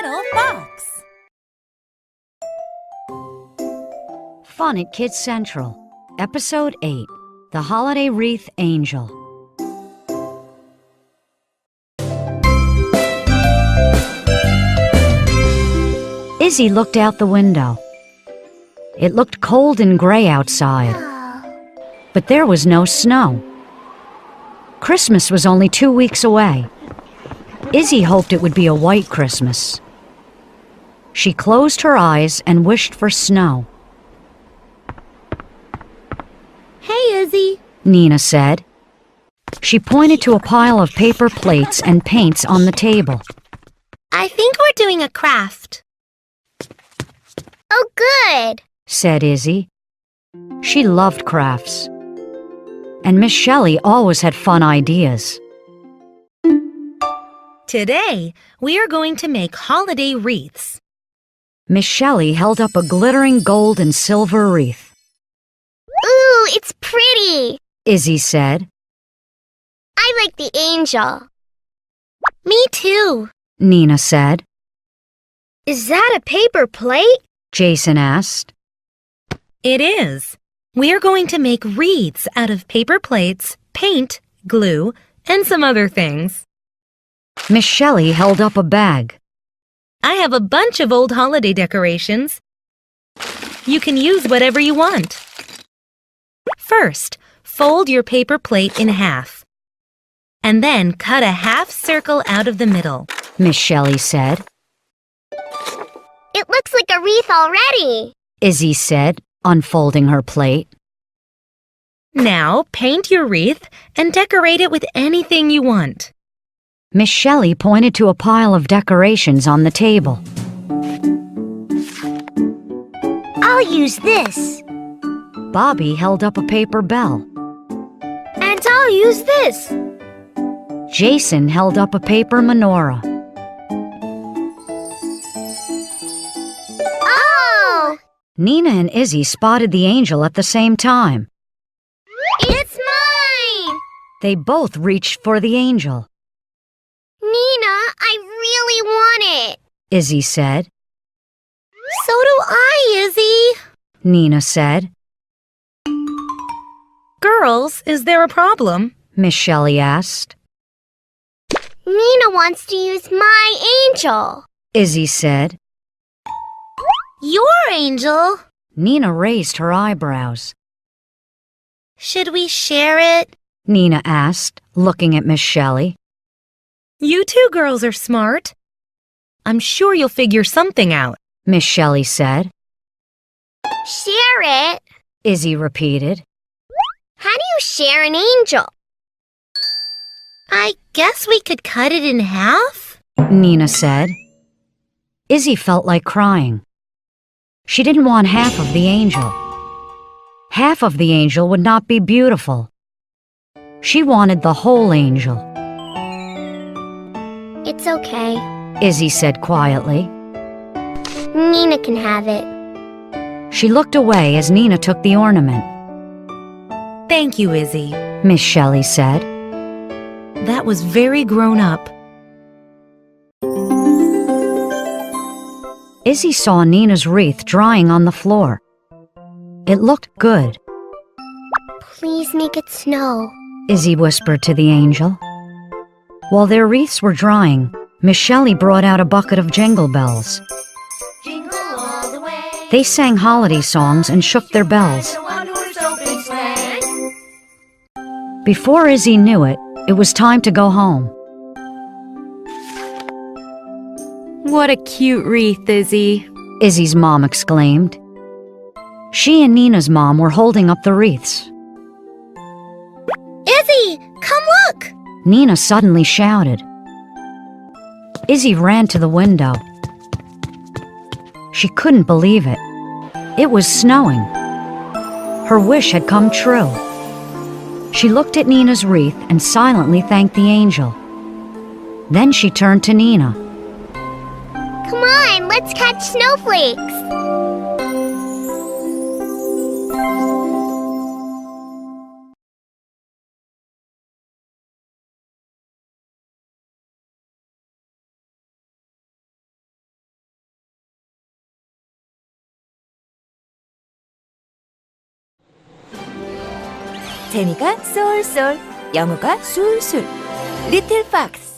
little fox. Fun at Kids Central, Episode 8, The Holiday Wreath Angel. Izzie looked out the window. It looked cold and gray outside, but there was no snow. Christmas was only 2 weeks away. Izzie hoped it would be a white Christmas. She closed her eyes and wished for snow. Hey, Izzie, Nina said. She pointed to a pile of paper plates and paints on the table. I think we're doing a craft. Oh, good, Said Izzie. She loved crafts. And Miss Shelly always had fun ideas. Today, we are going to make holiday wreaths. Miss Shelly held up a glittering gold and silver wreath. Ooh, it's pretty. Izzie said. I like the angel. Me too. Nina said. Is that a paper plate? Jason asked. It is. We are going to make wreaths out of paper plates, paint, glue, and some other things. Miss Shelly held up a bag. I have a bunch of old holiday decorations. You can use whatever you want. First, fold your paper plate in half. And then cut a half circle out of the middle. Miss Shelly said. It looks like a wreath already. Izzie said, unfolding her plate. Now, paint your wreath and decorate it with anything you want. Miss Shelly pointed to a pile of decorations on the table. I'll use this. Bobby held up a paper bell. And I'll use this. Jason held up a paper menorah. Oh! Nina and Izzie spotted the angel at the same time. It's mine! They both reached for the angel. Nina, I really want it. Izzie said. So do I, Izzie. Nina said. Girls, is there a problem? Miss Shelly asked. Nina wants to use my angel. Izzie said. Your angel? Nina raised her eyebrows. Should we share it? Nina asked, looking at Miss Shelly. You two girls are smart. I'm sure you'll figure something out. Miss Shelly said. Share it? Izzie repeated. How do you share an angel? I guess we could cut it in half? Nina said. Izzie felt like crying. She didn't want half of the angel. Half of the angel would not be beautiful. She wanted the whole angel. It's okay. Izzie said quietly. Nina can have it. She looked away as Nina took the ornament. Thank you, Izzie. Miss Shelly said. That was very grown up. Izzie saw Nina's wreath drying on the floor. It looked good. Please make it snow. Izzie whispered to the angel. While their wreaths were drying, Miss Shelly brought out a bucket of jingle bells. Jingle all the way. They sang holiday songs and shook their bells. Before Izzie knew it, it was time to go home. What a cute wreath, Izzie. Izzie's mom exclaimed. She and Nina's mom were holding up the wreaths. Izzie, come look! Nina suddenly shouted. Izzie ran to the window. She couldn't believe it. It was snowing. Her wish had come true. She looked at Nina's wreath and silently thanked the angel. Then she turned to Nina. Come on, let's catch snowflakes. 재미가 쏠쏠, 영어가 술술. 리틀팍스.